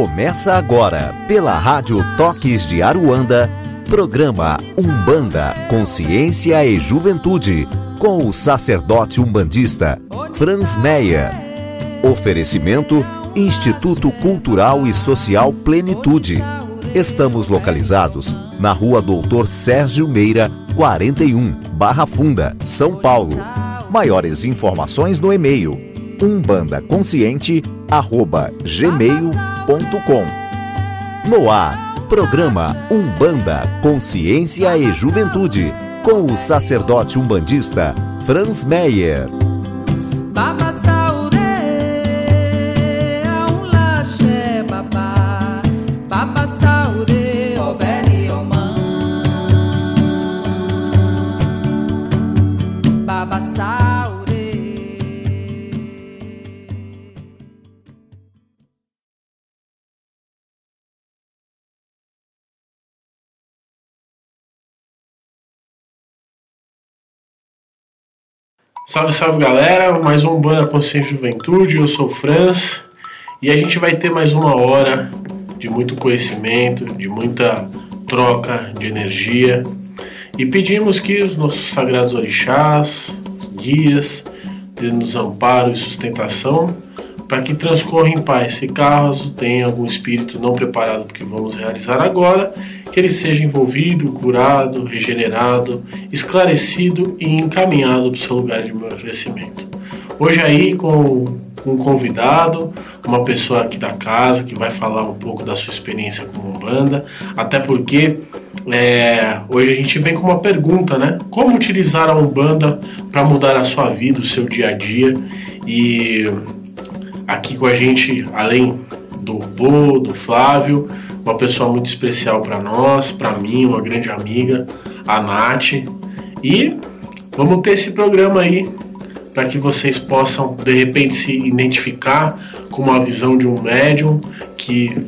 Começa agora, pela Rádio Toques de Aruanda, programa Umbanda, Consciência e Juventude, com o sacerdote umbandista Franz Meyer. Oferecimento Instituto Cultural e Social Plenitude. Estamos localizados na Rua Doutor Sérgio Meira, 41, Barra Funda, São Paulo. Maiores informações no e-mail umbandaconsciente@gmail.com. No ar, programa Umbanda, Consciência e Juventude, com o sacerdote umbandista Franz Meyer. Salve, salve galera, mais um Umbanda Consciência e Juventude, eu sou o Franz e a gente vai ter mais uma hora de muito conhecimento, de muita troca de energia e pedimos que os nossos sagrados orixás, guias, dê-nos amparo e sustentação para que transcorra em paz. Se caso tenha algum espírito não preparado para o que vamos realizar agora, que ele seja envolvido, curado, regenerado, esclarecido e encaminhado para o seu lugar de merecimento. Hoje aí com um convidado, uma pessoa aqui da casa que vai falar um pouco da sua experiência com Umbanda, até porque hoje a gente vem com uma pergunta, né? Como utilizar a Umbanda para mudar a sua vida, o seu dia a dia? E aqui com a gente, além do Bo, do Flávio, uma pessoa muito especial para nós, para mim, uma grande amiga, a Nath. E vamos ter esse programa aí para que vocês possam, de repente, se identificar com uma visão de um médium que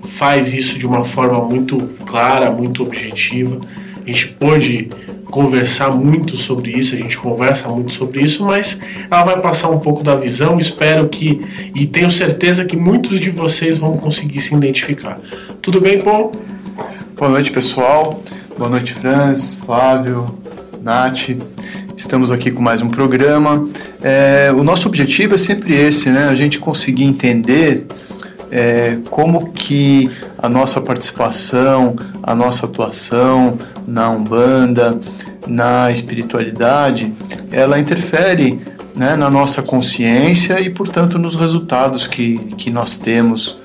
faz isso de uma forma muito clara, muito objetiva. A gente pôde conversar muito sobre isso, a gente conversa muito sobre isso, mas ela vai passar um pouco da visão, espero que, e tenho certeza que muitos de vocês vão conseguir se identificar. Tudo bem, Paul? Boa noite, pessoal. Boa noite, Franz, Flávio, Nath. Estamos aqui com mais um programa. O nosso objetivo é sempre esse, né? A gente conseguir entender como que a nossa participação, a nossa atuação na Umbanda, na espiritualidade, ela interfere, né, na nossa consciência e, portanto, nos resultados que nós temos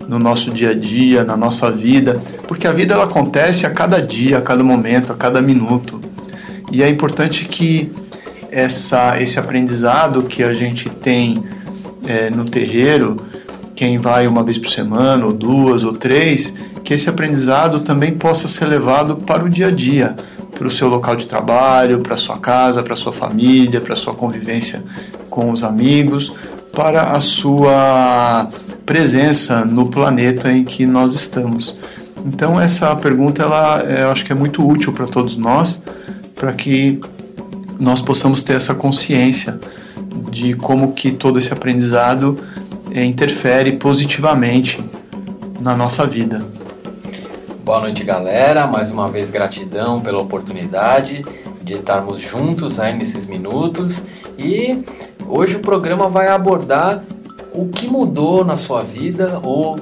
no nosso dia a dia, na nossa vida, porque a vida ela acontece a cada dia, a cada momento, a cada minuto. E é importante que esse aprendizado que a gente tem no terreiro, quem vai uma vez por semana, ou duas, ou três, que esse aprendizado também possa ser levado para o dia a dia, para o seu local de trabalho, para a sua casa, para a sua família, para a sua convivência com os amigos, para a sua presença no planeta em que nós estamos. Então essa pergunta eu acho que é muito útil para todos nós, para que nós possamos ter essa consciência de como que todo esse aprendizado interfere positivamente na nossa vida. Boa noite, galera. Mais uma vez, gratidão pela oportunidade de estarmos juntos aí nesses minutos. E hoje o programa vai abordar o que mudou na sua vida ou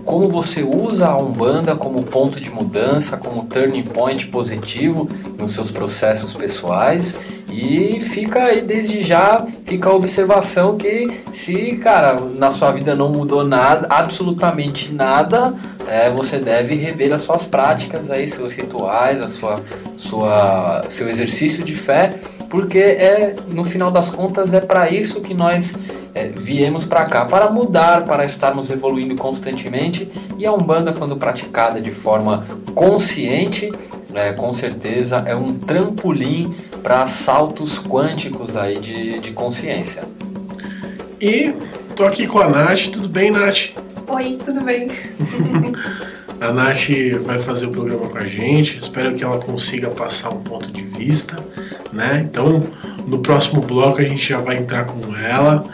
como você usa a Umbanda como ponto de mudança, como turning point positivo nos seus processos pessoais. E fica aí desde já, fica a observação que se, cara, na sua vida não mudou nada, absolutamente nada, você deve rever as suas práticas, aí, seus rituais, seu exercício de fé, porque no final das contas é para isso que nós viemos para cá, para mudar, para estarmos evoluindo constantemente. E a Umbanda, quando praticada de forma consciente, com certeza é um trampolim para saltos quânticos aí de consciência. E tô aqui com a Nath. Tudo bem, Nath? Oi, tudo bem? A Nath vai fazer o programa com a gente. Espero que ela consiga passar um ponto de vista, né? Então, no próximo bloco a gente já vai entrar com ela.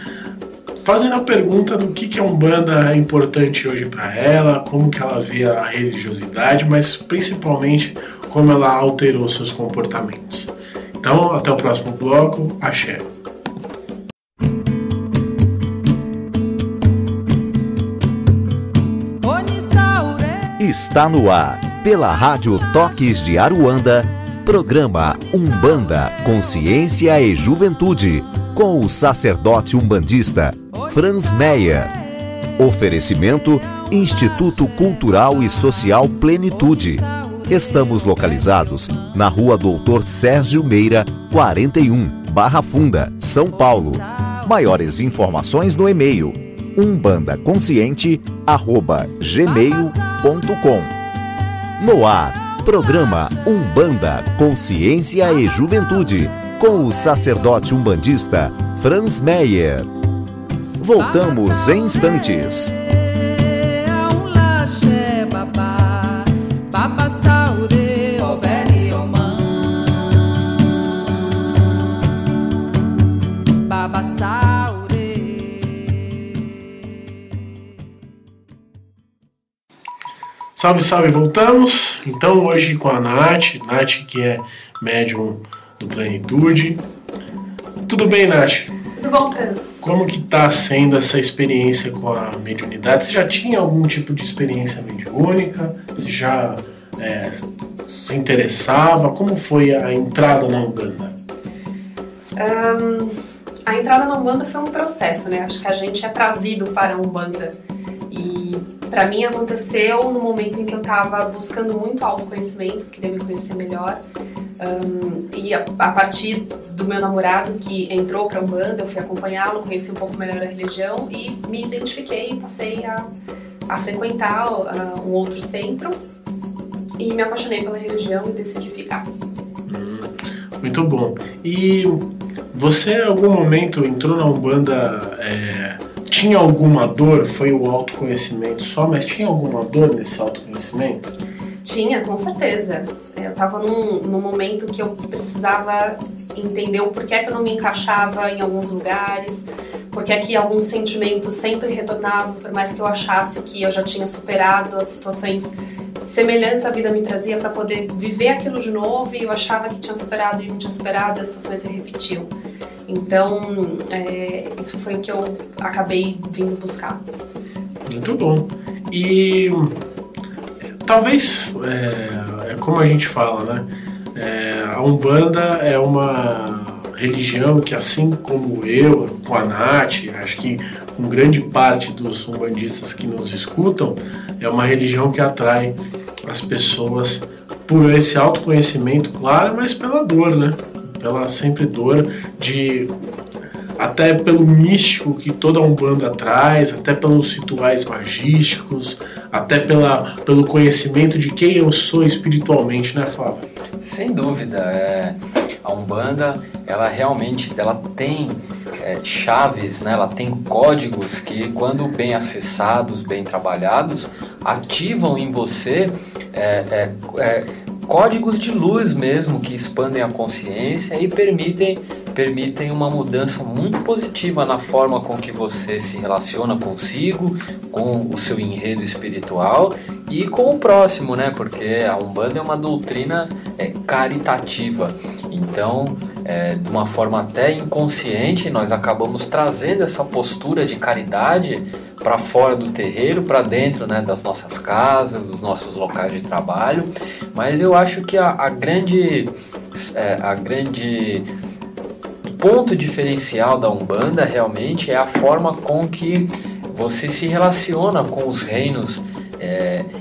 fazendo a pergunta do que a Umbanda é importante hoje para ela, como que ela vê a religiosidade, mas principalmente como ela alterou seus comportamentos. Então, até o próximo bloco. Axé. Está no ar, pela Rádio Toques de Aruanda, programa Umbanda, Consciência e Juventude, com o sacerdote umbandista Franz Meyer. Oferecimento Instituto Cultural e Social Plenitude. Estamos localizados na Rua Doutor Sérgio Meira, 41, Barra Funda, São Paulo. Maiores informações no e-mail umbandaconsciente@gmail.com. No ar, programa Umbanda, Consciência e Juventude, com o sacerdote umbandista Franz Meyer. Voltamos em instantes. Salve, salve, voltamos. Então hoje com a Nath que é médium do Plenitude. Tudo bem, Nath? Tudo bom, Franz? Como que tá sendo essa experiência com a mediunidade? Você já tinha algum tipo de experiência mediúnica? Você já se interessava? Como foi a entrada na Umbanda? A entrada na Umbanda foi um processo, né? Acho que a gente é trazido para a Umbanda. E para mim aconteceu no momento em que eu estava buscando muito autoconhecimento, queria me conhecer melhor. E a partir do meu namorado que entrou para a Umbanda, eu fui acompanhá-lo, conheci um pouco melhor a religião e me identifiquei e passei a frequentar um outro centro e me apaixonei pela religião e decidi ficar. Muito bom. E você em algum momento entrou na Umbanda, tinha alguma dor? Foi o autoconhecimento só, mas tinha alguma dor nesse autoconhecimento? Tinha, com certeza. Eu estava num momento que eu precisava entender o porquê que eu não me encaixava em alguns lugares, porquê que alguns sentimentos sempre retornavam, por mais que eu achasse que eu já tinha superado as situações semelhantes à vida me trazia para poder viver aquilo de novo, e eu achava que tinha superado e não tinha superado, as situações se repetiam. Então, isso foi o que eu acabei vindo buscar. Muito bom. E talvez, como a gente fala, né? A Umbanda é uma religião que, assim como eu, com a Nath, acho que com grande parte dos umbandistas que nos escutam, é uma religião que atrai as pessoas por esse autoconhecimento, claro, mas pela dor, né? Pela sempre dor, até pelo místico que toda a Umbanda traz, até pelos rituais magísticos, até pelo conhecimento de quem eu sou espiritualmente, né, Flávio? Sem dúvida, a Umbanda, ela realmente tem chaves, né? Ela tem códigos que, quando bem acessados, bem trabalhados, ativam em você códigos de luz mesmo, que expandem a consciência e permitem uma mudança muito positiva na forma com que você se relaciona consigo, com o seu enredo espiritual e com o próximo, né? Porque a Umbanda é uma doutrina caritativa. Então, de uma forma até inconsciente, nós acabamos trazendo essa postura de caridade para fora do terreiro, para dentro, né, das nossas casas, dos nossos locais de trabalho. Mas eu acho que a grande ponto diferencial da Umbanda realmente é a forma com que você se relaciona com os reinos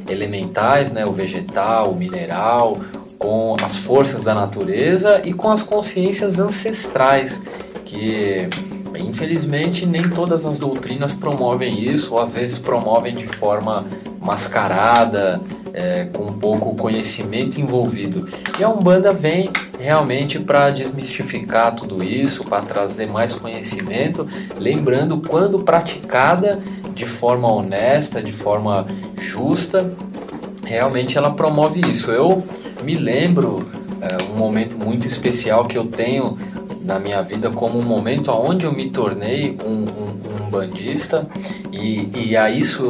elementais, né, o vegetal, o mineral, com as forças da natureza e com as consciências ancestrais, que infelizmente nem todas as doutrinas promovem isso, ou às vezes promovem de forma mascarada, com pouco conhecimento envolvido. E a Umbanda vem realmente para desmistificar tudo isso, para trazer mais conhecimento, lembrando, quando praticada de forma honesta, de forma justa, realmente ela promove isso. Eu me lembro um momento muito especial que eu tenho na minha vida como um momento onde eu me tornei um umbandista, e a isso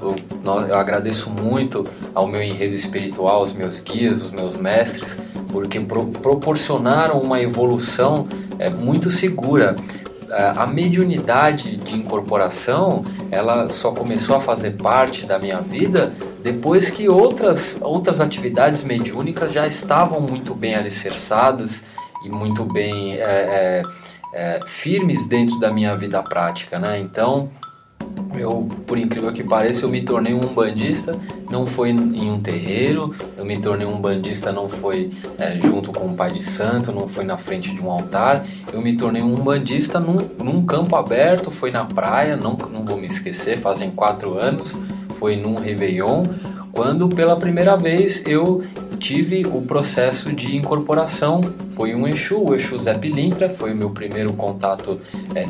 eu agradeço muito ao meu enredo espiritual, aos meus guias, os meus mestres, porque proporcionaram uma evolução muito segura. A mediunidade de incorporação, ela só começou a fazer parte da minha vida depois que outras atividades mediúnicas já estavam muito bem alicerçadas e muito bem firmes dentro da minha vida prática, né? Então, por incrível que pareça, eu me tornei um umbandista, não foi em um terreiro, eu me tornei um umbandista não foi junto com um pai de santo, não foi na frente de um altar, eu me tornei um umbandista num campo aberto, foi na praia, não vou me esquecer, fazem 4 anos, foi num Réveillon, quando pela primeira vez eu tive o processo de incorporação. Foi um Exu, o Exu Zé Pilintra, foi o meu primeiro contato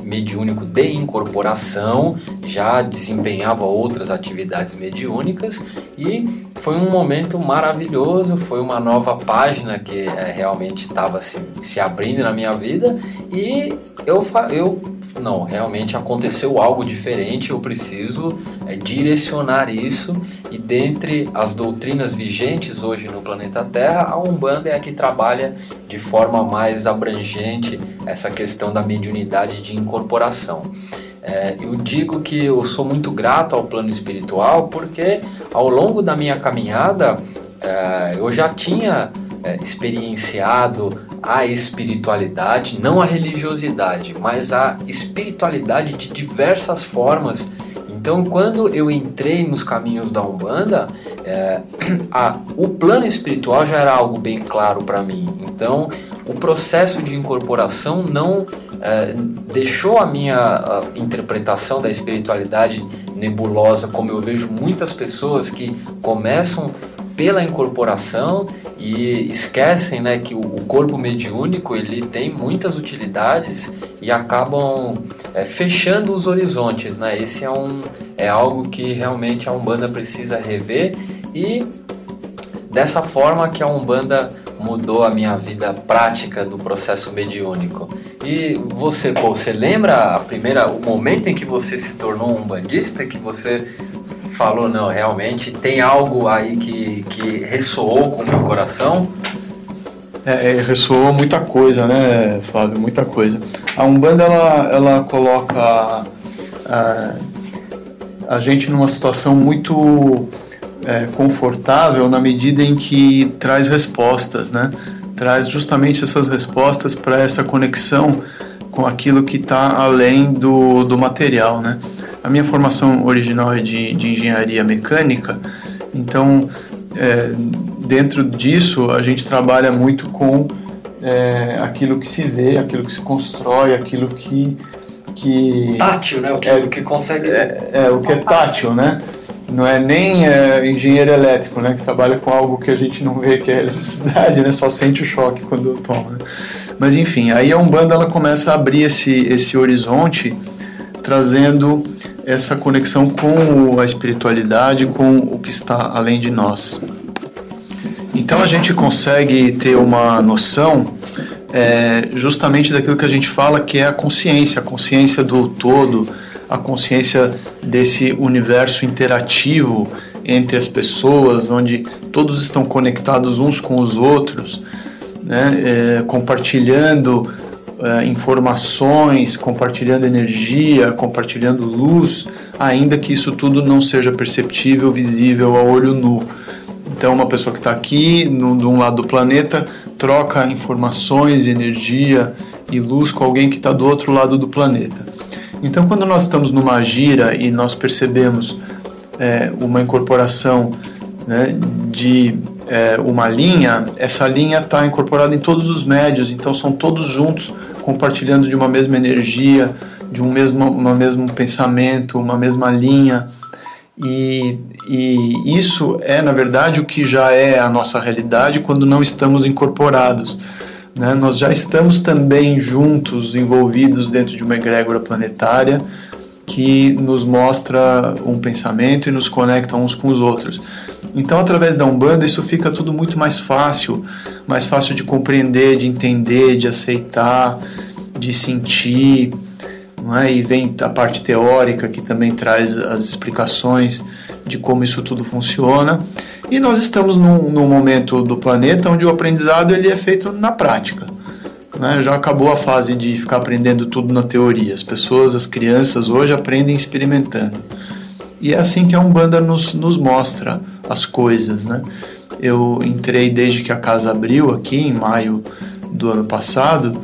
mediúnico de incorporação, já desempenhava outras atividades mediúnicas e foi um momento maravilhoso, foi uma nova página que realmente estava se abrindo na minha vida e não, realmente aconteceu algo diferente, eu preciso direcionar isso, e dentre as doutrinas vigentes hoje no planeta Terra, a Umbanda é a que trabalha de forma mais abrangente essa questão da mediunidade de incorporação. Eu digo que eu sou muito grato ao plano espiritual porque ao longo da minha caminhada eu já tinha experienciado a espiritualidade, não a religiosidade, mas a espiritualidade de diversas formas. Então, quando eu entrei nos caminhos da Umbanda, o plano espiritual já era algo bem claro para mim. Então, o processo de incorporação não deixou a minha interpretação da espiritualidade nebulosa, como eu vejo muitas pessoas que começam pela incorporação e esquecem, né, que o corpo mediúnico ele tem muitas utilidades e acabam fechando os horizontes, né? Esse é algo que realmente a Umbanda precisa rever, e dessa forma que a Umbanda mudou a minha vida prática do processo mediúnico. E você, Paul, você lembra o momento em que você se tornou um umbandista, que você falou, não, realmente tem algo aí que ressoou com o meu coração? Ressoou muita coisa, né, Flávio? Muita coisa. A Umbanda, ela coloca a gente numa situação muito confortável na medida em que traz respostas, né? Traz justamente essas respostas para essa conexão com aquilo que está além do material, né? A minha formação original é de engenharia mecânica, então dentro disso a gente trabalha muito com aquilo que se vê, aquilo que se constrói, aquilo que tátil, né? O que consegue... o que é tátil, né? Não é nem engenheiro elétrico, né? Que trabalha com algo que a gente não vê, que é eletricidade, né? Só sente o choque quando toma, né? Mas enfim, aí a Umbanda ela começa a abrir esse horizonte, trazendo essa conexão com a espiritualidade, com o que está além de nós. Então a gente consegue ter uma noção justamente daquilo que a gente fala, que é a consciência do todo, a consciência desse universo interativo entre as pessoas, onde todos estão conectados uns com os outros, né? Compartilhando informações, compartilhando energia, compartilhando luz, ainda que isso tudo não seja perceptível, visível a olho nu. Então, uma pessoa que está aqui, de um lado do planeta, troca informações, energia e luz com alguém que está do outro lado do planeta. Então, quando nós estamos numa gira e nós percebemos uma incorporação, né, de uma linha, essa linha está incorporada em todos os médios, então são todos juntos compartilhando de uma mesma energia, de um mesmo pensamento, uma mesma linha. E isso é, na verdade, o que já é a nossa realidade quando não estamos incorporados, né? Nós já estamos também juntos, envolvidos dentro de uma egrégora planetária que nos mostra um pensamento e nos conecta uns com os outros. Então, através da Umbanda, isso fica tudo muito mais fácil de compreender, de entender, de aceitar, de sentir, não é? E vem a parte teórica, que também traz as explicações de como isso tudo funciona. E nós estamos num momento do planeta onde o aprendizado ele é feito na prática. Né? Já acabou a fase de ficar aprendendo tudo na teoria. As pessoas, as crianças hoje aprendem experimentando. E é assim que a Umbanda nos mostra as coisas. Né? Eu entrei desde que a casa abriu aqui, em maio do ano passado,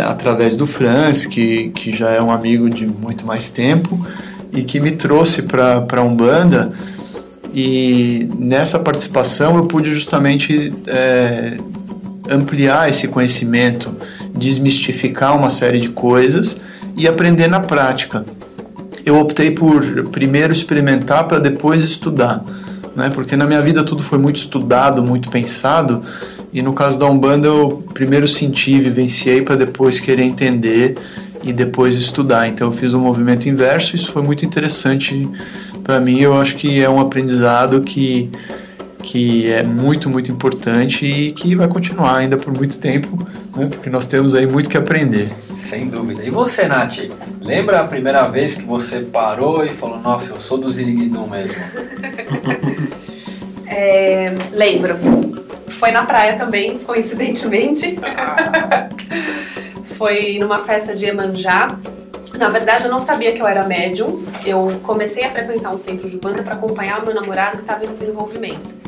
através do Franz, que já é um amigo de muito mais tempo, e que me trouxe para a Umbanda. E nessa participação eu pude justamente ampliar esse conhecimento, desmistificar uma série de coisas e aprender na prática. Eu optei por primeiro experimentar para depois estudar, né? Porque na minha vida tudo foi muito estudado, muito pensado, e no caso da Umbanda eu primeiro senti, vivenciei para depois querer entender e depois estudar. Então eu fiz um movimento inverso, isso foi muito interessante para mim. Eu acho que é um aprendizado que é muito, muito importante e que vai continuar ainda por muito tempo, né? Porque nós temos aí muito que aprender. Sem dúvida. E você, Nath? Lembra a primeira vez que você parou e falou, nossa, eu sou do Ziriguidum mesmo? Lembro. Foi na praia também, coincidentemente. Foi numa festa de Iemanjá. Na verdade, eu não sabia que eu era médium. Eu comecei a frequentar um centro de Umbanda para acompanhar o meu namorado que estava em desenvolvimento.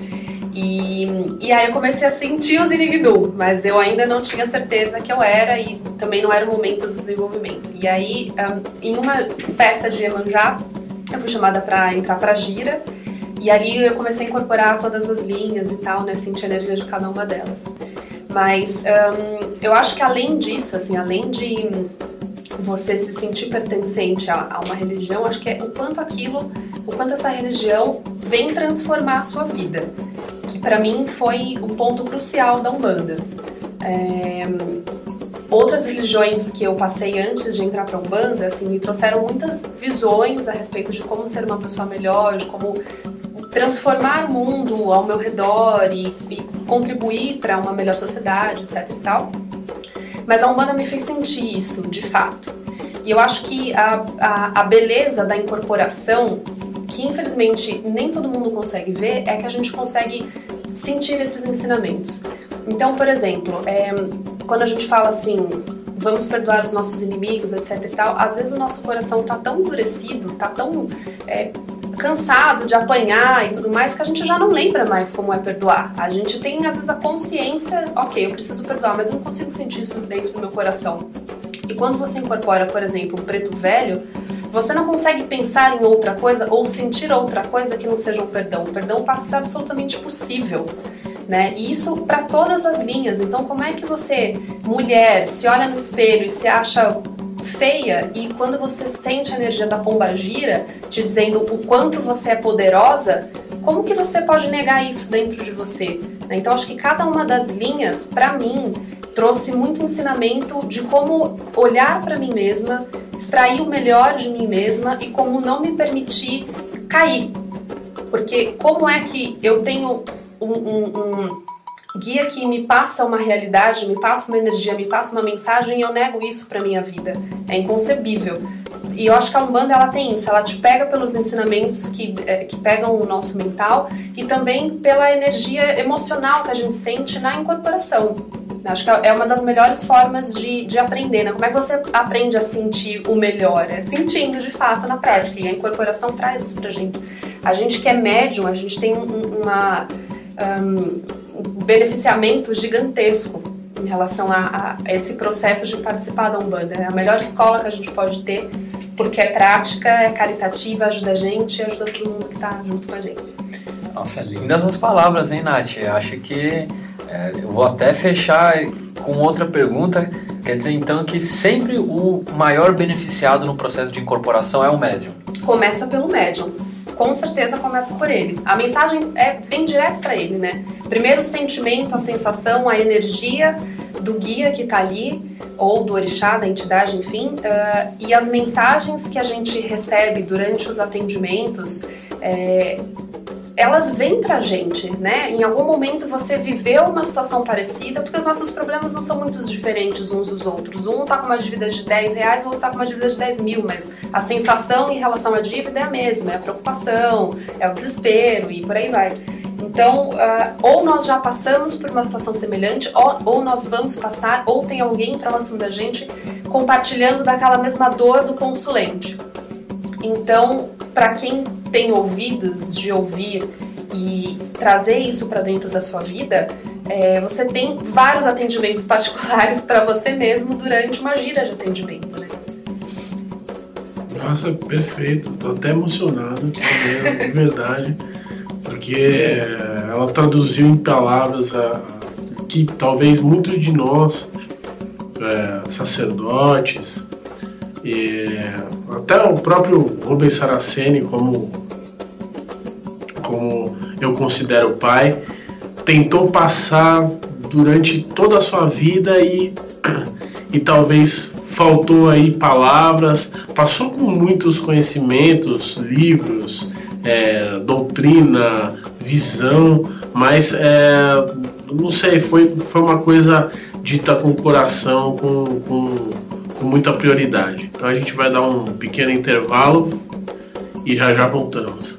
E aí eu comecei a sentir o Ziriguidum, mas eu ainda não tinha certeza que eu era e também não era o momento do desenvolvimento. E aí, em uma festa de Iemanjá, eu fui chamada para entrar para a gira, e ali eu comecei a incorporar todas as linhas e tal, né, sentir a energia de cada uma delas. Mas eu acho que além disso, assim, além de você se sentir pertencente a uma religião, acho que é o quanto essa religião vem transformar a sua vida. Que para mim foi o ponto crucial da Umbanda. Outras religiões que eu passei antes de entrar para a Umbanda, assim, me trouxeram muitas visões a respeito de como ser uma pessoa melhor, de como transformar o mundo ao meu redor e contribuir para uma melhor sociedade, etc e tal. Mas a Umbanda me fez sentir isso, de fato. E eu acho que a beleza da incorporação, que infelizmente nem todo mundo consegue ver, é que a gente consegue sentir esses ensinamentos. Então, por exemplo, quando a gente fala assim, vamos perdoar os nossos inimigos, etc e tal, às vezes o nosso coração está tão endurecido, está tão cansado de apanhar e tudo mais, que a gente já não lembra mais como é perdoar. A gente tem, às vezes, a consciência, ok, eu preciso perdoar, mas eu não consigo sentir isso dentro do meu coração. E quando você incorpora, por exemplo, o preto velho, você não consegue pensar em outra coisa ou sentir outra coisa que não seja o perdão. O perdão passa a ser absolutamente possível, né? E isso para todas as linhas. Então, como é que você, mulher, se olha no espelho e se acha feia, e quando você sente a energia da pombagira te dizendo o quanto você é poderosa, como que você pode negar isso dentro de você? Então, acho que cada uma das linhas, para mim, trouxe muito ensinamento de como olhar para mim mesma, extrair o melhor de mim mesma e como não me permitir cair. Porque como é que eu tenho um guia que me passa uma realidade, me passa uma energia, me passa uma mensagem e eu nego isso pra minha vida? É inconcebível. E eu acho que a Umbanda, ela tem isso, ela te pega pelos ensinamentos que pegam o nosso mental e também pela energia emocional que a gente sente na incorporação. Acho que é uma das melhores formas de aprender, né? Como é que você aprende a sentir o melhor? É sentindo, de fato, na prática. E a incorporação traz isso pra gente. A gente que é médium, a gente tem um beneficiamento gigantesco em relação a esse processo de participar da Umbanda. É a melhor escola que a gente pode ter, porque é prática, é caritativa, ajuda a gente e ajuda todo mundo que está junto com a gente. Nossa, lindas as palavras, hein, Nath? Eu acho que eu vou até fechar com outra pergunta. Quer dizer, então, que sempre o maior beneficiado no processo de incorporação é o médium? Começa pelo médium. Com certeza começa por ele. A mensagem é bem direto para ele, né? Primeiro o sentimento, a sensação, a energia do guia que está ali, ou do orixá, da entidade, enfim, e as mensagens que a gente recebe durante os atendimentos, elas vêm pra gente, né? Em algum momento você viveu uma situação parecida, porque os nossos problemas não são muito diferentes uns dos outros. Um tá com uma dívida de R$10, o outro tá com uma dívida de 10 mil, mas a sensação em relação à dívida é a mesma, é a preocupação, é o desespero e por aí vai. Então, ou nós já passamos por uma situação semelhante, ou nós vamos passar, ou tem alguém próximo da gente compartilhando daquela mesma dor do consulente. Então, para quem tem ouvidos de ouvir e trazer isso para dentro da sua vida, você tem vários atendimentos particulares para você mesmo durante uma gira de atendimento, né? Nossa, perfeito. Tô até emocionado, de verdade, porque ela traduziu em palavras que talvez muitos de nós, sacerdotes, e até o próprio Rubens Saraceni, como eu considero pai, tentou passar durante toda a sua vida e talvez faltou aí palavras, passou com muitos conhecimentos, livros, doutrina, visão, mas não sei, foi uma coisa dita com o coração, com muita prioridade. Então a gente vai dar um pequeno intervalo e já voltamos.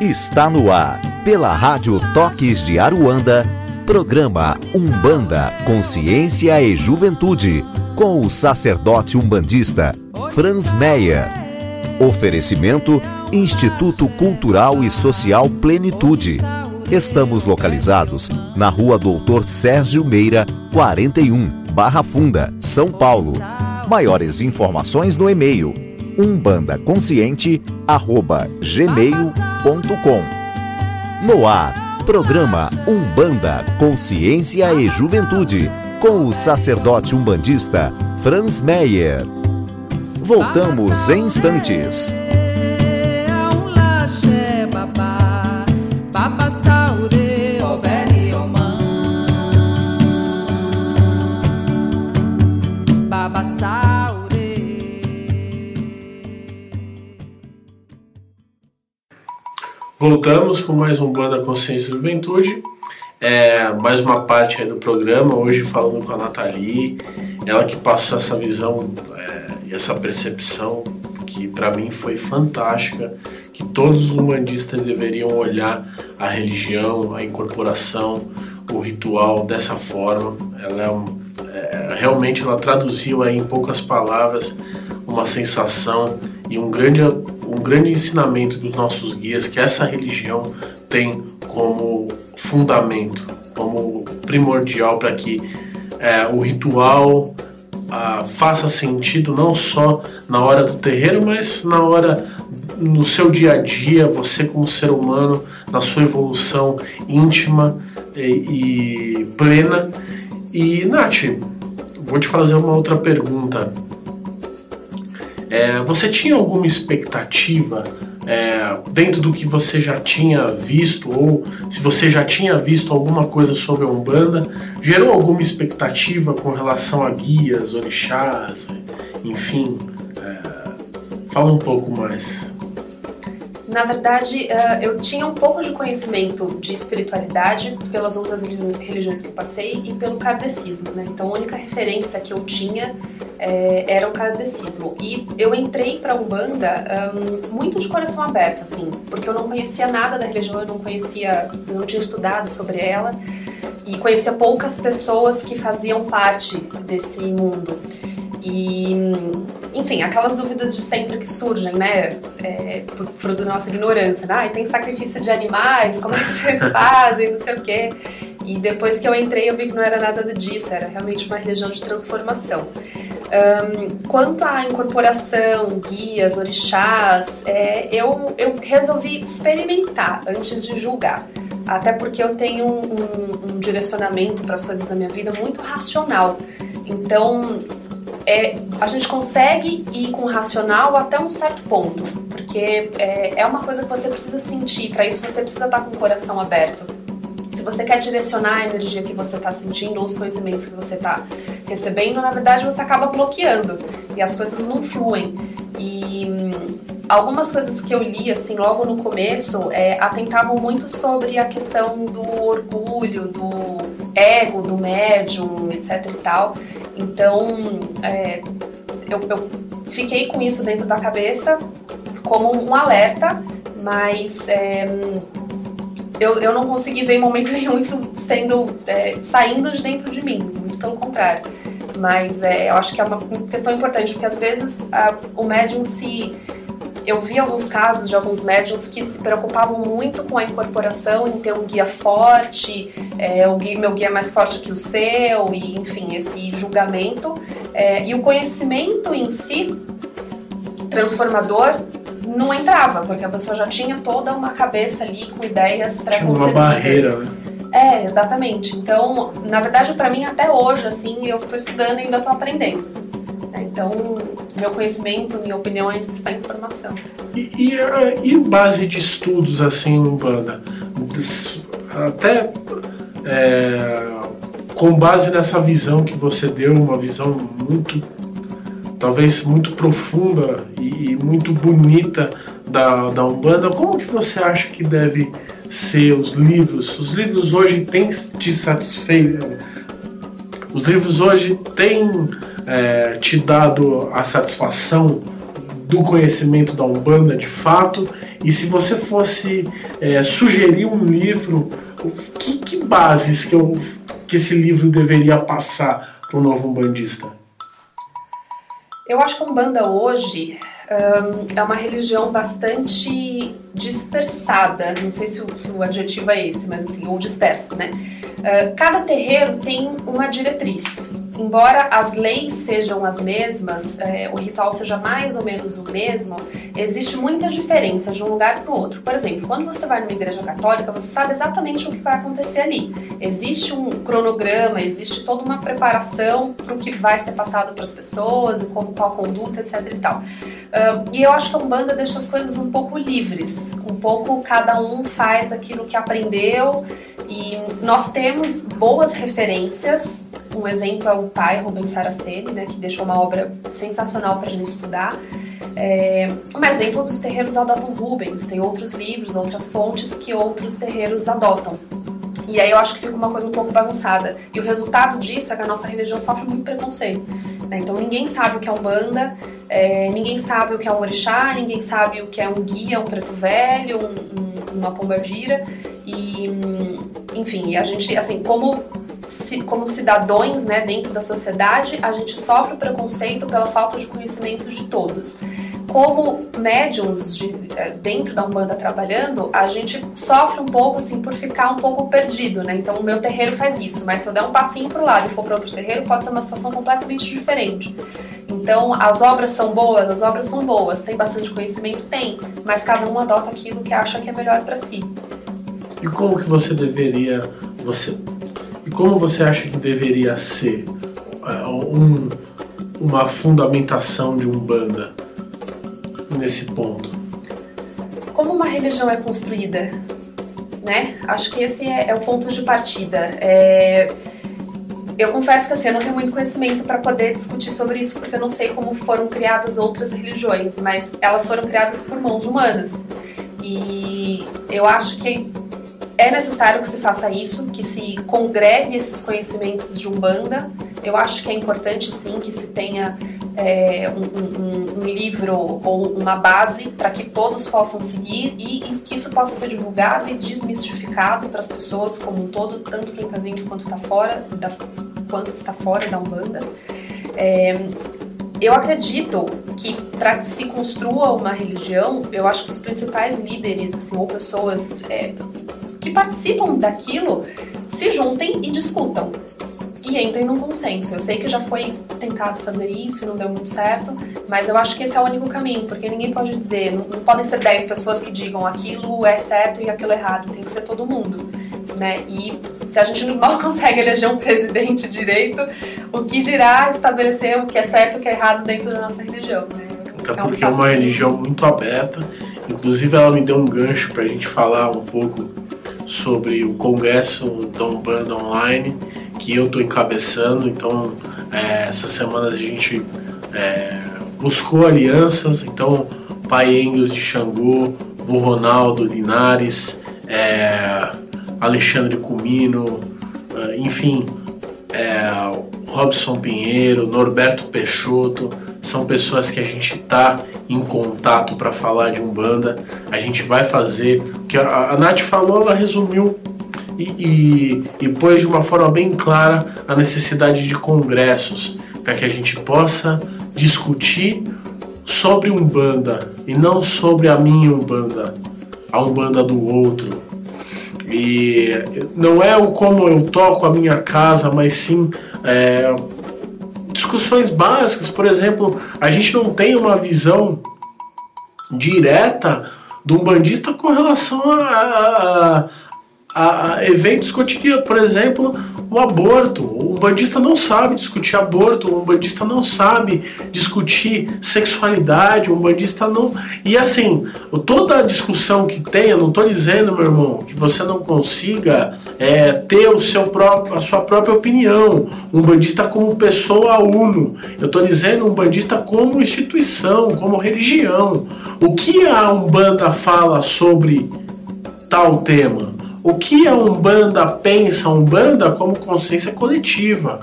Está no ar, pela Rádio Toques de Aruanda, programa Umbanda, Consciência e Juventude, com o sacerdote umbandista Franz Meyer. Oferecimento Instituto Cultural e Social Plenitude. Estamos localizados na Rua Doutor Sérgio Meira, 41, Barra Funda, São Paulo. Maiores informações no e-mail umbandaconsciente@gmail.com. No ar, programa Umbanda, Consciência e Juventude, com o sacerdote umbandista Franz Meyer. Voltamos em instantes. Voltamos com mais um Umbanda, Consciência e Juventude, mais uma parte aí do programa, hoje falando com a Nathalie, ela que passou essa visão e essa percepção que para mim foi fantástica, que todos os umbandistas deveriam olhar a religião, a incorporação, o ritual dessa forma. Ela realmente ela traduziu aí em poucas palavras uma sensação e um grande ensinamento dos nossos guias, que essa religião tem como fundamento, como primordial para que o ritual faça sentido não só na hora do terreiro, mas no seu dia a dia, você como ser humano, na sua evolução íntima e plena. E Nath, vou te fazer uma outra pergunta. Você tinha alguma expectativa dentro do que você já tinha visto, ou se você já tinha visto alguma coisa sobre a Umbanda, gerou alguma expectativa com relação a guias, orixás, enfim? Fala um pouco mais. Na verdade, eu tinha um pouco de conhecimento de espiritualidade pelas outras religiões que eu passei e pelo kardecismo, né? Então, a única referência que eu tinha era o kardecismo. E eu entrei para a Umbanda muito de coração aberto, assim, porque eu não conhecia nada da religião, eu não tinha estudado sobre ela e conhecia poucas pessoas que faziam parte desse mundo. E, enfim, aquelas dúvidas de sempre que surgem, né, por fruto da nossa ignorância, né? Tem sacrifício de animais, como é que vocês fazem, não sei o quê. E depois que eu entrei, eu vi que não era nada disso, era realmente uma religião de transformação. Quanto à incorporação, guias, orixás, eu resolvi experimentar antes de julgar. Até porque eu tenho um direcionamento para as coisas da minha vida muito racional. Então, a gente consegue ir com o racional até um certo ponto, porque é uma coisa que você precisa sentir, para isso você precisa estar com o coração aberto. Se você quer direcionar a energia que você está sentindo ou os conhecimentos que você está recebendo, na verdade você acaba bloqueando e as coisas não fluem. E algumas coisas que eu li, assim, logo no começo, atentavam muito sobre a questão do orgulho, do ego, do médium, etc e tal. Então, eu fiquei com isso dentro da cabeça como um alerta, mas eu não consegui ver em momento nenhum isso saindo de dentro de mim, muito pelo contrário. Mas eu acho que é uma questão importante, porque às vezes o médium eu vi alguns casos de alguns médiums que se preocupavam muito com a incorporação, em ter um guia forte, meu guia é mais forte que o seu, e enfim, esse julgamento. E o conhecimento em si, transformador, não entrava, porque a pessoa já tinha toda uma cabeça ali com ideias pré-concebidas. Tinha uma barreira, né? Exatamente. Então, na verdade, para mim, até hoje, assim, eu estou estudando e ainda estou aprendendo. Então, meu conhecimento, minha opinião ainda está em formação. E base de estudos, assim, Umbanda? Até com base nessa visão que você deu, uma visão talvez muito profunda e muito bonita da Umbanda, como que você acha que deve ser os livros? Os livros hoje têm te satisfeito? Os livros hoje têm te dado a satisfação do conhecimento da Umbanda de fato? E se você fosse sugerir um livro, que bases que esse livro deveria passar para o novo umbandista? Eu acho que a Umbanda hoje é uma religião bastante dispersada, não sei se o adjetivo é esse, mas assim, ou dispersa, né? Cada terreiro tem uma diretriz. Embora as leis sejam as mesmas, o ritual seja mais ou menos o mesmo, existe muita diferença de um lugar para o outro. Por exemplo, quando você vai numa igreja católica, você sabe exatamente o que vai acontecer ali. Existe um cronograma, existe toda uma preparação para o que vai ser passado para as pessoas, e qual conduta, etc e tal. E eu acho que a Umbanda deixa as coisas um pouco livres, um pouco cada um faz aquilo que aprendeu, e nós temos boas referências. Um exemplo é o pai Rubens Saraceni, né, que deixou uma obra sensacional para a gente estudar. Mas nem todos os terreiros adotam Rubens, tem outros livros, outras fontes que outros terreiros adotam. E aí eu acho que fica uma coisa um pouco bagunçada. E o resultado disso é que a nossa religião sofre muito preconceito, né? Então ninguém sabe o que é Umbanda, ninguém sabe o que é um orixá, ninguém sabe o que é um guia, um preto velho, uma pombagira. E, enfim, a gente, assim, como cidadãos, né, dentro da sociedade, a gente sofre o preconceito pela falta de conhecimento de todos. Como médiums dentro da Umbanda trabalhando, a gente sofre um pouco assim por ficar um pouco perdido, né? Então o meu terreiro faz isso, mas se eu der um passinho para o lado e for para outro terreiro, pode ser uma situação completamente diferente. Então as obras são boas, tem bastante conhecimento? Tem, mas cada um adota aquilo que acha que é melhor para si. E como que como você acha que deveria ser uma fundamentação de Umbanda nesse ponto? Como uma religião é construída, né? Acho que esse é o ponto de partida. Eu confesso que assim, eu não tenho muito conhecimento para poder discutir sobre isso, porque eu não sei como foram criadas outras religiões, mas elas foram criadas por mãos humanas. E eu acho que é necessário que se faça isso, que se congregue esses conhecimentos de Umbanda. Eu acho que é importante, sim, que se tenha um livro ou uma base para que todos possam seguir e que isso possa ser divulgado e desmistificado para as pessoas como um todo, tanto quem está dentro quanto está fora da Umbanda. Eu acredito que para que se construa uma religião, eu acho que os principais líderes, assim, ou pessoas que participam daquilo, se juntem e discutam e entrem num consenso. Eu sei que já foi tentado fazer isso e não deu muito certo, mas eu acho que esse é o único caminho, porque ninguém pode dizer, não podem ser 10 pessoas que digam aquilo é certo e aquilo é errado, tem que ser todo mundo, né? E se a gente mal consegue eleger um presidente direito, o que dirá estabelecer o que é certo e o que é errado dentro da nossa religião, né? Até porque é uma religião muito aberta, inclusive ela me deu um gancho para a gente falar um pouco sobre o Congresso da Umbanda Online, que eu estou encabeçando. Então Essas semanas a gente buscou alianças, então Pai Engels de Xangô, vô Ronaldo Linares, Alexandre Cumino, enfim, Robson Pinheiro, Norberto Peixoto, são pessoas que a gente está em contato para falar de Umbanda. A gente vai fazer, o que a Nath falou, ela resumiu e pôs de uma forma bem clara a necessidade de congressos, para que a gente possa discutir sobre Umbanda e não sobre a minha Umbanda, a Umbanda do outro. E não é o como eu toco a minha casa, mas sim discussões básicas. Por exemplo, a gente não tem uma visão direta do umbandista com relação a eventos cotidianos. Por exemplo, o aborto. O umbandista não sabe discutir aborto, o umbandista não sabe discutir sexualidade, o umbandista não... E assim, toda a discussão que tem, eu não estou dizendo, meu irmão, que você não consiga ter a sua própria opinião. O umbandista como pessoa uno. Eu estou dizendo umbandista como instituição, como religião. O que a Umbanda fala sobre tal tema? O que a Umbanda pensa? A Umbanda como consciência coletiva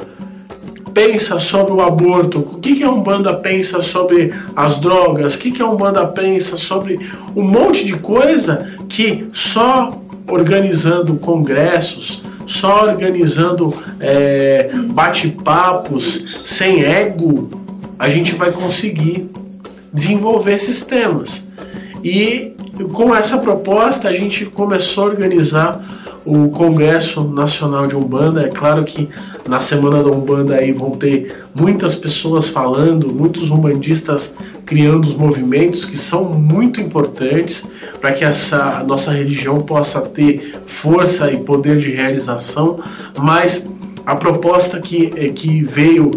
pensa sobre o aborto. O que a Umbanda pensa sobre as drogas? O que a Umbanda pensa sobre um monte de coisa que só organizando congressos, só organizando bate-papos sem ego, a gente vai conseguir desenvolver esses temas. E com essa proposta a gente começou a organizar o Congresso Nacional de Umbanda. É claro que na Semana da Umbanda aí vão ter muitas pessoas falando, muitos umbandistas criando os movimentos que são muito importantes para que essa nossa religião possa ter força e poder de realização. Mas a proposta que veio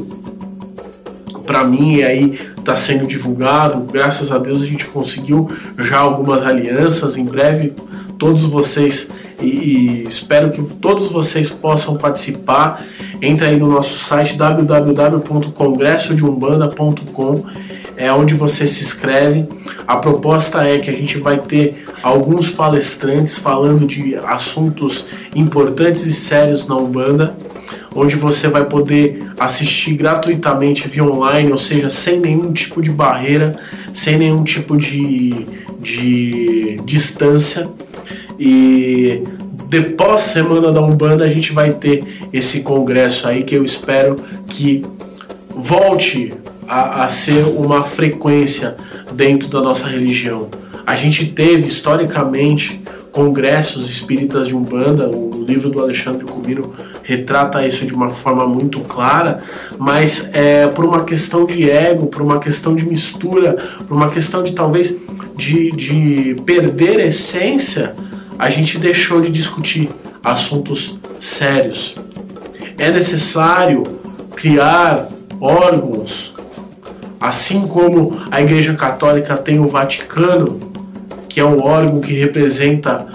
para mim, e aí está sendo divulgado, graças a Deus a gente conseguiu já algumas alianças. Em breve todos vocês, e espero que todos vocês possam participar. Entra aí no nosso site www.congressodeumbanda.com, onde você se inscreve. A proposta é que a gente vai ter alguns palestrantes falando de assuntos importantes e sérios na Umbanda, onde você vai poder assistir gratuitamente via online, ou seja, sem nenhum tipo de barreira, sem nenhum tipo de distância. E depois Semana da Umbanda a gente vai ter esse congresso aí, que eu espero que volte a ser uma frequência dentro da nossa religião. A gente teve historicamente congressos espíritas de Umbanda, o livro do Alexandre Cumino retrata isso de uma forma muito clara, mas por uma questão de ego, por uma questão de mistura, por uma questão de talvez de perder a essência, a gente deixou de discutir assuntos sérios. É necessário criar órgãos, assim como a Igreja Católica tem o Vaticano, que é um órgão que representa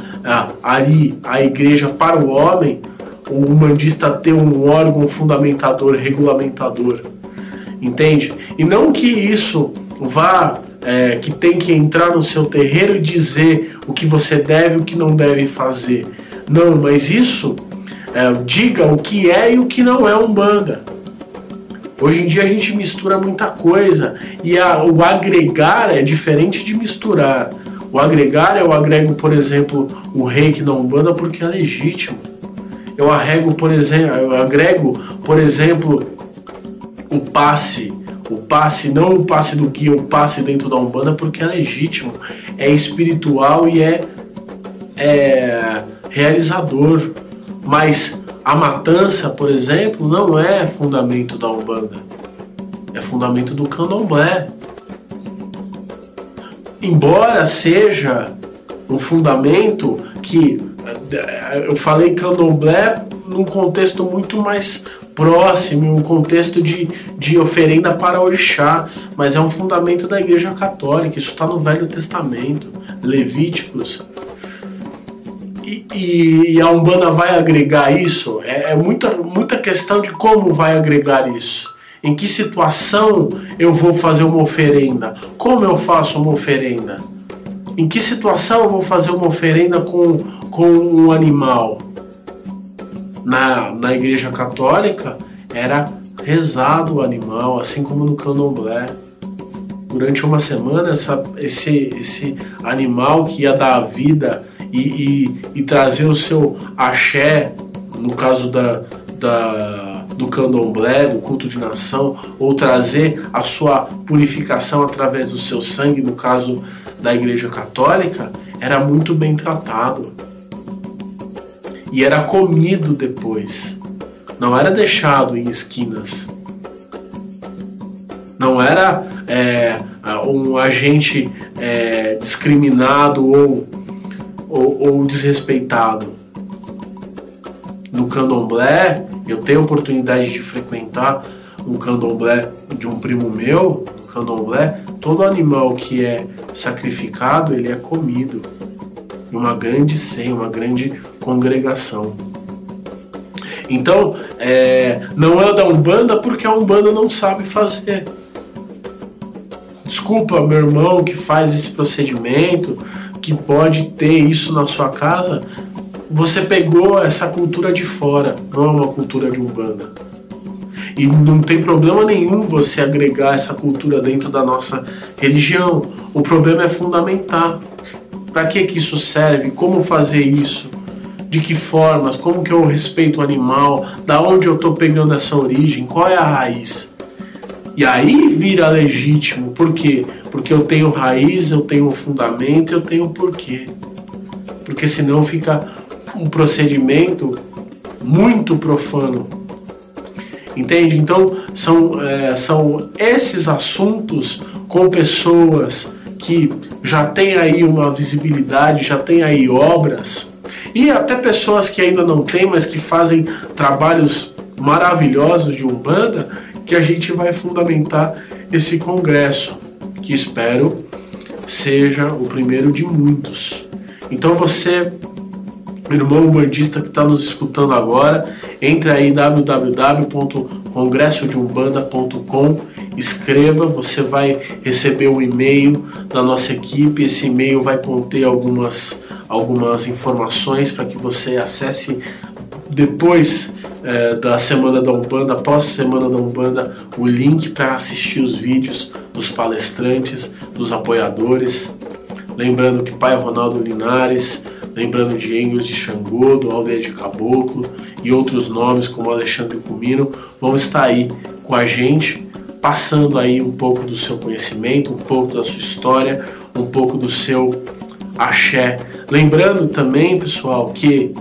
ali a Igreja para o homem. O umbandista tem um órgão fundamentador, regulamentador, entende? E não que isso vá, que tem que entrar no seu terreiro e dizer o que você deve e o que não deve fazer. Não, mas isso diga o que é e o que não é Umbanda. Hoje em dia a gente mistura muita coisa, e o agregar é diferente de misturar. O agregar, eu agrego, por exemplo, o reiki na Umbanda porque é legítimo. Eu agrego, por exemplo, o passe, não o passe do guia, o passe dentro da Umbanda porque é legítimo, é espiritual e é realizador. Mas a matança, por exemplo, não é fundamento da Umbanda, é fundamento do Candomblé. Embora seja um fundamento que eu falei Candomblé num contexto muito mais próximo, um contexto de oferenda para orixá, mas é um fundamento da Igreja Católica. Isso está no Velho Testamento, Levíticos. E a Umbanda vai agregar isso? É muita questão de como vai agregar isso. Em que situação eu vou fazer uma oferenda? Como eu faço uma oferenda? Em que situação eu vou fazer uma oferenda com um animal? Na Igreja Católica era rezado o animal, assim como no Candomblé. Durante uma semana, esse animal que ia dar a vida e trazer o seu axé, no caso do Candomblé, do culto de nação, ou trazer a sua purificação através do seu sangue, no caso da Igreja Católica, era muito bem tratado. E era comido depois. Não era deixado em esquinas. Não era um agente discriminado ou desrespeitado. No Candomblé, eu tenho a oportunidade de frequentar um Candomblé de um primo meu. No Candomblé, todo animal que é sacrificado, ele é comido. Em uma grande ceia, uma grande congregação. Então, não é da Umbanda porque a Umbanda não sabe fazer. Desculpa, meu irmão que faz esse procedimento, que pode ter isso na sua casa. Você pegou essa cultura de fora, não é uma cultura de Umbanda. E não tem problema nenhum você agregar essa cultura dentro da nossa religião. O problema é fundamentar. Para que isso serve? Como fazer isso? De que formas? Como que eu respeito o animal? Da onde eu estou pegando essa origem? Qual é a raiz? E aí vira legítimo. Por quê? Porque eu tenho raiz, eu tenho fundamento, eu tenho porquê. Porque senão fica um procedimento muito profano. Entende? Então são esses assuntos com pessoas que já têm aí uma visibilidade, já têm aí obras, e até pessoas que ainda não têm, mas que fazem trabalhos maravilhosos de Umbanda, que a gente vai fundamentar esse congresso, que espero seja o primeiro de muitos. Então você, irmão umbandista que está nos escutando agora, entre aí em www.congressodeumbanda.com, escreva, você vai receber um e-mail da nossa equipe. Esse e-mail vai conter algumas informações para que você acesse depois da Semana da Umbanda, após a Semana da Umbanda, o link para assistir os vídeos dos palestrantes, dos apoiadores. Lembrando que Pai Ronaldo Linares, lembrando de Engels de Xangô, do Aldeia de Caboclo e outros nomes como Alexandre Comino, vão estar aí com a gente, passando aí um pouco do seu conhecimento, um pouco da sua história, um pouco do seu axé. Lembrando também, pessoal, que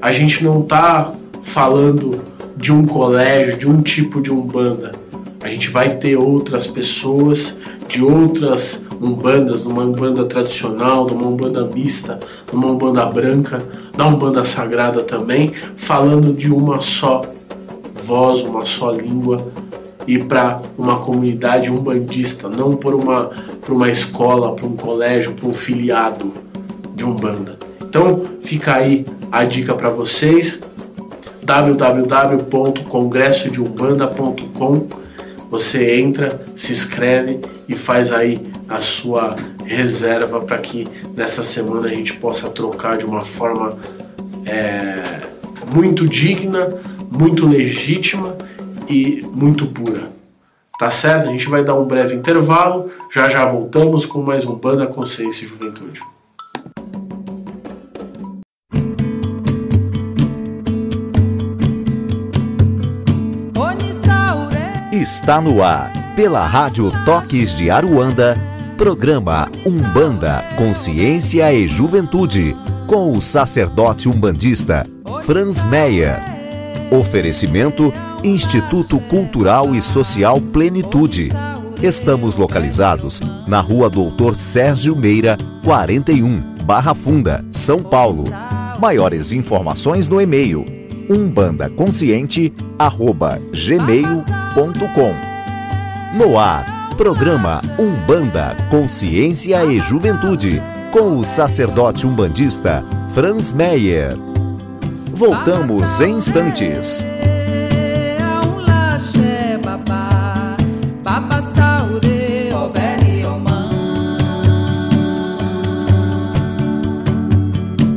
a gente não está falando de um colégio, de um tipo de Umbanda. A gente vai ter outras pessoas de outras Umbandas, numa Umbanda tradicional, numa Umbanda mista, numa Umbanda branca, na Umbanda sagrada também, falando de uma só voz, uma só língua, e para uma comunidade umbandista, não por uma escola, para um colégio, para um filiado de Umbanda. Então fica aí a dica para vocês, www.congressodeumbanda.com. Você entra, se inscreve e faz aí a sua reserva para que nessa semana a gente possa trocar de uma forma muito digna, muito legítima e muito pura. Tá certo? A gente vai dar um breve intervalo, já voltamos com mais um Umbanda, Consciência e Juventude. Está no ar, pela Rádio Toques de Aruanda, programa Umbanda, Consciência e Juventude, com o sacerdote umbandista Franz Meyer. Oferecimento Instituto Cultural e Social Plenitude. Estamos localizados na Rua Doutor Sérgio Meira, 41, Barra Funda, São Paulo. Maiores informações no e-mail umbandaconsciente@gmail.com. No ar, programa Umbanda, Consciência e Juventude, com o sacerdote umbandista Franz Meyer. Voltamos em instantes. Babá. Baba Saure, Oberi Oman.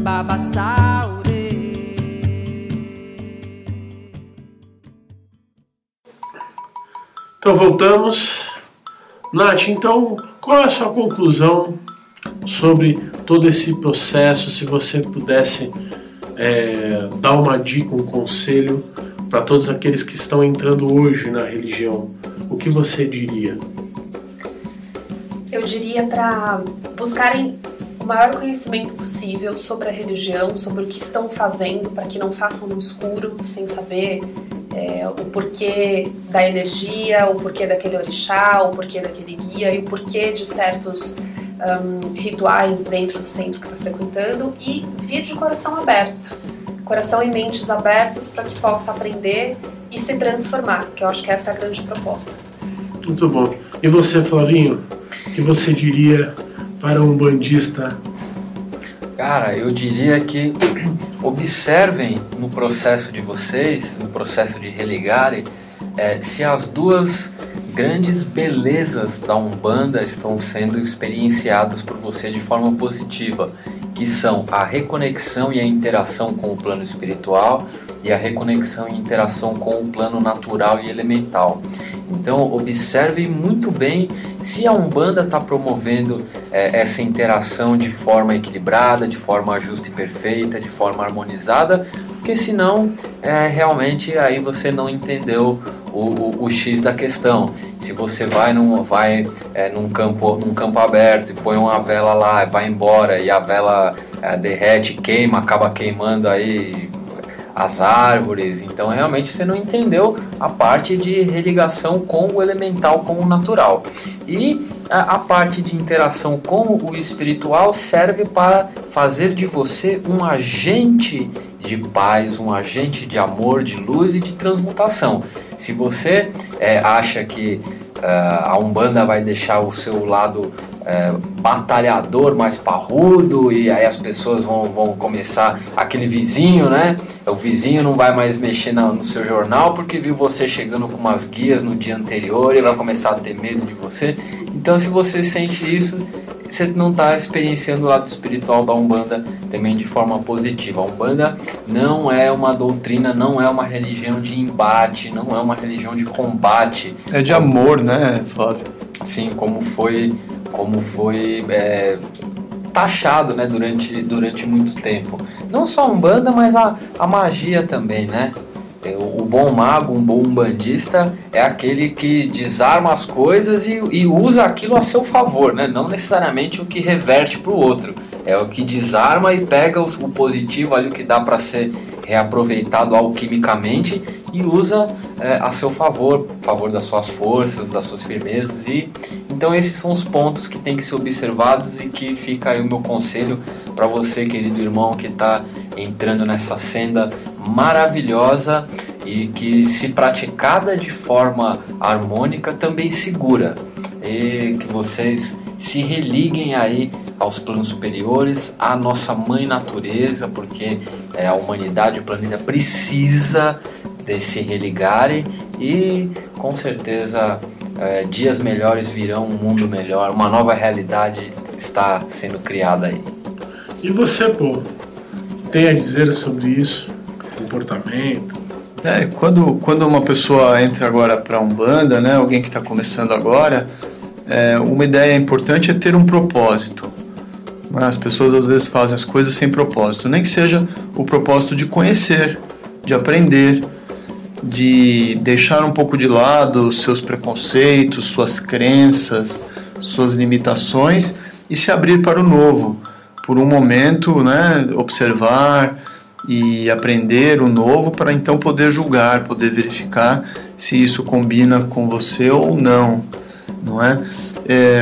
Baba Saure. Então voltamos. Nath, então qual é a sua conclusão sobre todo esse processo? Se você pudesse dar uma dica, um conselho para todos aqueles que estão entrando hoje na religião, o que você diria? Eu diria para buscarem o maior conhecimento possível sobre a religião, sobre o que estão fazendo, para que não façam no escuro, sem saber o porquê da energia, o porquê daquele orixá, o porquê daquele guia e o porquê de certos rituais dentro do centro que está frequentando, e vir de coração aberto, coração e mentes abertos para que possa aprender e se transformar, que eu acho que essa é a grande proposta. Muito bom. E você, Flavinho, o que você diria para um umbandista? Cara, eu diria que observem no processo de vocês, no processo de religarem, se as duas grandes belezas da Umbanda estão sendo experienciadas por você de forma positiva, que são a reconexão e a interação com o plano espiritual e a reconexão e interação com o plano natural e elemental. Então observem muito bem se a Umbanda está promovendo essa interação de forma equilibrada, de forma justa e perfeita, de forma harmonizada, porque senão realmente aí você não entendeu o X da questão. Se você vai num campo aberto e põe uma vela lá, vai embora e a vela derrete, queima, acaba queimando aí as árvores, então realmente você não entendeu a parte de religação com o elemental, com o natural. E a parte de interação com o espiritual serve para fazer de você um agente de paz, um agente de amor, de luz e de transmutação. Se você acha que a Umbanda vai deixar o seu lado batalhador mais parrudo, e aí as pessoas vão começar, aquele vizinho, né? O vizinho não vai mais mexer no seu jornal porque viu você chegando com umas guias no dia anterior e vai começar a ter medo de você. Então, se você sente isso, você não está experienciando o lado espiritual da Umbanda também de forma positiva. A Umbanda não é uma doutrina, não é uma religião de embate, não é uma religião de combate. É de amor, né, Flávio? Sim, como foi taxado, né, durante muito tempo. Não só a Umbanda, mas a magia também, né? O bom mago, um bom umbandista é aquele que desarma as coisas e usa aquilo a seu favor, né? Não necessariamente o que reverte para o outro. É o que desarma e pega o positivo ali, o que dá para ser reaproveitado alquimicamente, e usa a seu favor das suas forças, das suas firmezas. E então esses são os pontos que tem que ser observados, e que fica aí o meu conselho para você, querido irmão, que está entrando nessa senda maravilhosa e que, se praticada de forma harmônica, também segura, e que vocês se religuem aí aos planos superiores, à nossa mãe natureza, porque a humanidade, o planeta precisa de se religarem, e com certeza dias melhores virão, um mundo melhor, uma nova realidade está sendo criada aí. E você, pô, tem a dizer sobre isso? Comportamento? Quando uma pessoa entra agora para a Umbanda, né, alguém que está começando agora, uma ideia importante é ter um propósito. As pessoas às vezes fazem as coisas sem propósito, nem que seja o propósito de conhecer, de aprender, de deixar um pouco de lado os seus preconceitos, suas crenças, suas limitações, e se abrir para o novo, por um momento, né, observar e aprender o novo, para então poder julgar, poder verificar se isso combina com você ou não, não é?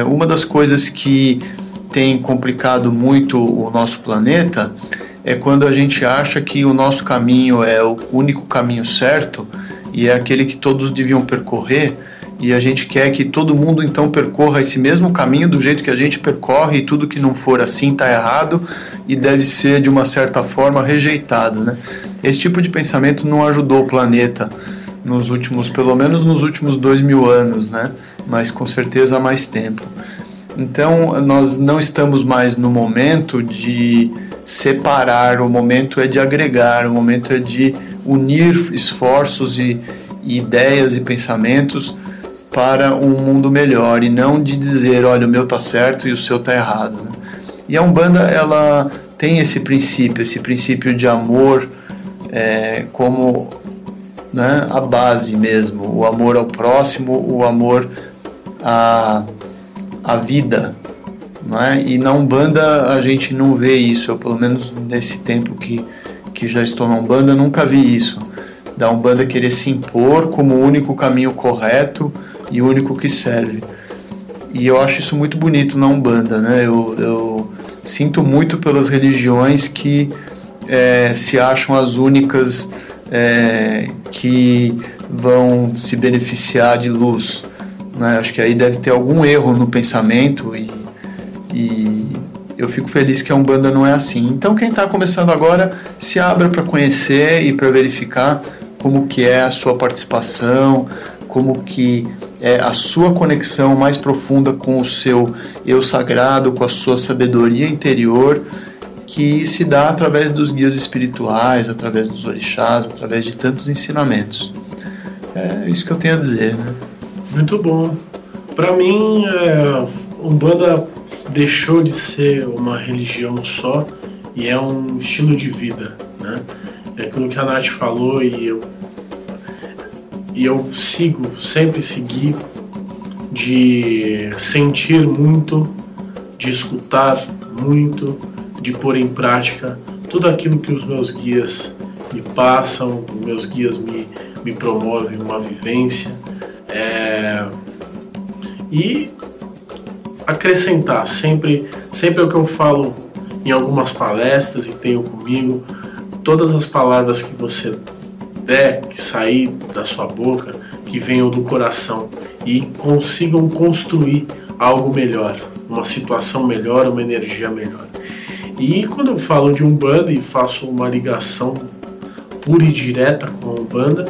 Uma das coisas que tem complicado muito o nosso planeta é quando a gente acha que o nosso caminho é o único caminho certo e é aquele que todos deviam percorrer, e a gente quer que todo mundo então percorra esse mesmo caminho do jeito que a gente percorre, e tudo que não for assim está errado e deve ser de uma certa forma rejeitado, né? Esse tipo de pensamento não ajudou o planeta pelo menos nos últimos 2000 anos, né? Mas com certeza há mais tempo. Então nós não estamos mais no momento de separar, o momento é de agregar, o momento é de unir esforços e ideias e pensamentos para um mundo melhor, e não de dizer, olha, o meu está certo e o seu está errado, né? E a Umbanda, ela tem esse princípio de amor como, né, a base mesmo, o amor ao próximo, o amor à vida, né? E na Umbanda a gente não vê isso, eu pelo menos nesse tempo que já estou na Umbanda, nunca vi isso, da Umbanda querer se impor como o único caminho correto e o único que serve. E eu acho isso muito bonito na Umbanda, né? Eu sinto muito pelas religiões que se acham as únicas que vão se beneficiar de luz, né? Acho que aí deve ter algum erro no pensamento e eu fico feliz que a Umbanda não é assim. Então quem está começando agora, se abra para conhecer e para verificar como que é a sua participação, como que é a sua conexão mais profunda com o seu eu sagrado, com a sua sabedoria interior, que se dá através dos guias espirituais, através dos orixás, através de tantos ensinamentos. É isso que eu tenho a dizer, né? Muito bom. Para mim, Umbanda deixou de ser uma religião só e é um estilo de vida, né? É aquilo que a Nath falou e eu sempre segui, de sentir muito, de escutar muito, de pôr em prática tudo aquilo que os meus guias me passam, os meus guias me promovem uma vivência, e acrescentar, sempre é o que eu falo em algumas palestras e tenho comigo, todas as palavras que você que sair da sua boca, que venham do coração e consigam construir algo melhor, uma situação melhor, uma energia melhor. E quando eu falo de Umbanda e faço uma ligação pura e direta com a Umbanda,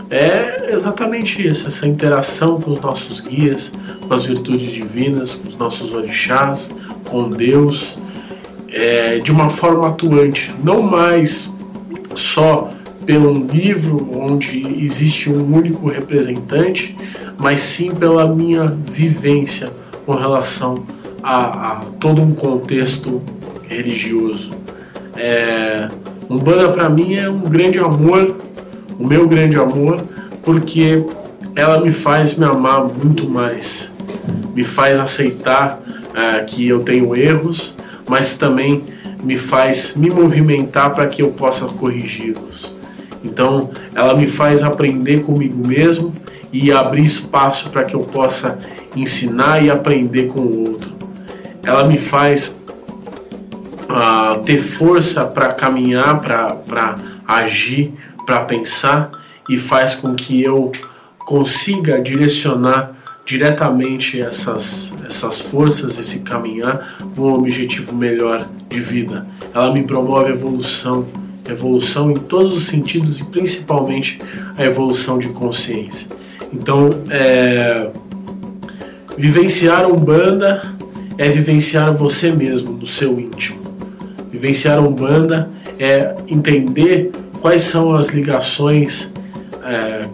é exatamente isso, essa interação com os nossos guias, com as virtudes divinas, com os nossos orixás, com Deus, de uma forma atuante, não mais só pelo livro onde existe um único representante, mas sim pela minha vivência com relação a todo um contexto religioso. Umbanda para mim é um grande amor, o meu grande amor, porque ela me faz me amar muito mais, me faz aceitar que eu tenho erros, mas também me faz me movimentar para que eu possa corrigi-los. Então, ela me faz aprender comigo mesmo e abrir espaço para que eu possa ensinar e aprender com o outro. Ela me faz ter força para caminhar, para agir, para pensar, e faz com que eu consiga direcionar diretamente essas forças, esse caminhar, com um objetivo melhor de vida. Ela me promove evolução em todos os sentidos e principalmente a evolução de consciência. Então, vivenciar a Umbanda é vivenciar você mesmo no seu íntimo. Vivenciar a Umbanda é entender quais são as ligações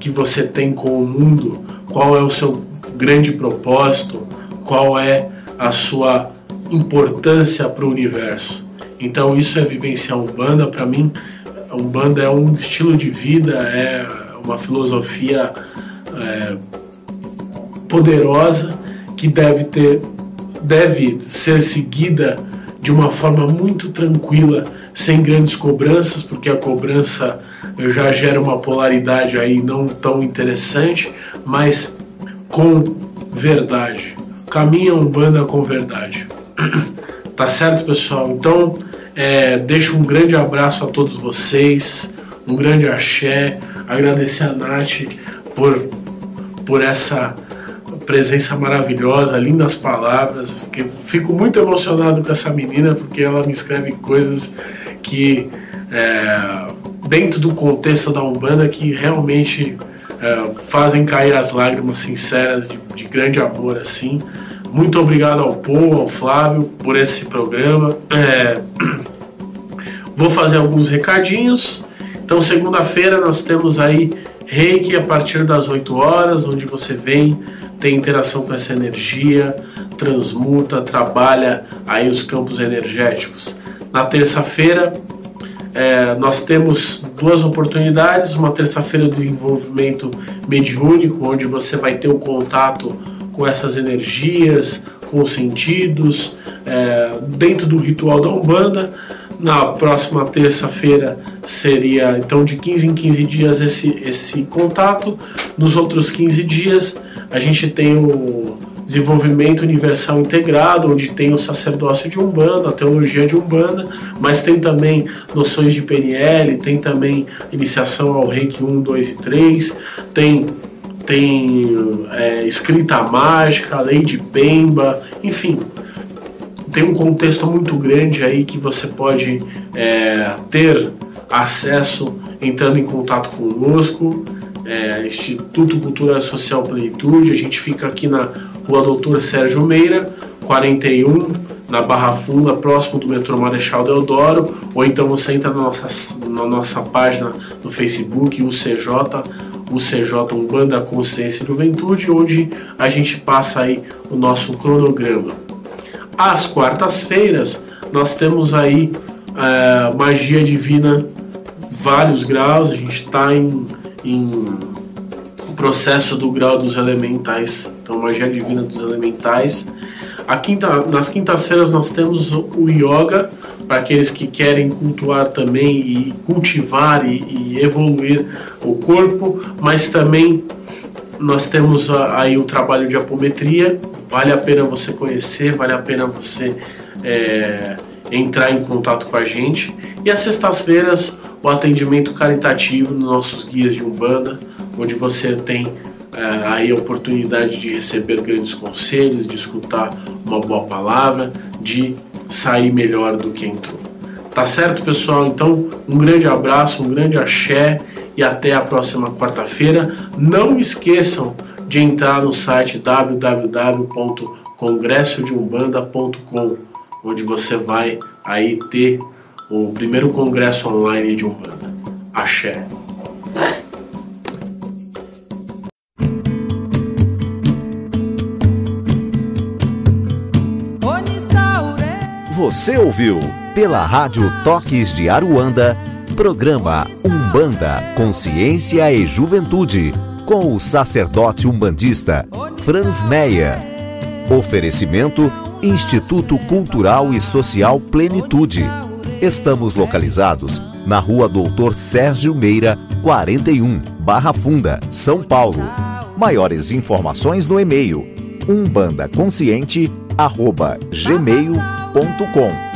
que você tem com o mundo, qual é o seu grande propósito, qual é a sua importância para o universo. Então isso é vivenciar Umbanda. Para mim, a Umbanda é um estilo de vida, é uma filosofia poderosa que deve ser seguida de uma forma muito tranquila, sem grandes cobranças, porque a cobrança já gera uma polaridade aí não tão interessante, mas com verdade. Caminha Umbanda com verdade. Tá certo, pessoal? Então, deixo um grande abraço a todos vocês, um grande axé, agradecer a Nath por essa presença maravilhosa, lindas palavras. Fico muito emocionado com essa menina, porque ela me escreve coisas que, dentro do contexto da Umbanda, que realmente fazem cair as lágrimas sinceras de grande amor, assim. Muito obrigado ao Paul, ao Flávio, por esse programa. Vou fazer alguns recadinhos. Então, segunda-feira nós temos aí Reiki a partir das 8 horas, onde você vem, tem interação com essa energia, transmuta, trabalha aí os campos energéticos. Na terça-feira, nós temos 2 oportunidades. Uma terça-feira de desenvolvimento mediúnico, onde você vai ter o contato com essas energias, com os sentidos, dentro do ritual da Umbanda. Na próxima terça-feira seria, então, de 15 em 15 dias esse contato. Nos outros 15 dias, a gente tem o desenvolvimento universal integrado, onde tem o sacerdócio de Umbanda, a teologia de Umbanda, mas tem também noções de PNL, tem também iniciação ao Reiki 1, 2 e 3, tem escrita mágica, lei de Pemba, enfim, tem um contexto muito grande aí que você pode ter acesso entrando em contato conosco. Instituto Cultural e Social Plenitude, a gente fica aqui na Rua Doutor Sérgio Meira, 41, na Barra Funda, próximo do metrô Marechal Deodoro, ou então você entra na nossa página no Facebook, UCJ Umbanda Consciência e Juventude, onde a gente passa aí o nosso cronograma. Às quartas-feiras, nós temos aí magia divina, vários graus. A gente está em processo do grau dos elementais, então magia divina dos elementais. Nas quintas-feiras nós temos o yoga, para aqueles que querem cultuar também e cultivar e evoluir o corpo, mas também nós temos aí o trabalho de apometria. Vale a pena você conhecer, vale a pena você entrar em contato com a gente. E às sextas-feiras, o atendimento caritativo nos nossos guias de Umbanda, onde você tem aí a oportunidade de receber grandes conselhos, de escutar uma boa palavra, de sair melhor do que entrou. Tá certo, pessoal? Então, um grande abraço, um grande axé e até a próxima quarta-feira. Não esqueçam de entrar no site www.congressodeumbanda.com, onde você vai aí ter o primeiro congresso online de Umbanda. Axé. Você ouviu pela Rádio Toques de Aruanda, programa Umbanda, Consciência e Juventude, com o sacerdote umbandista Franz Meyer. Oferecimento Instituto Cultural e Social Plenitude. Estamos localizados na Rua Doutor Sérgio Meira, 41, Barra Funda, São Paulo. Maiores informações no e-mail umbandaconsciente@gmail.com.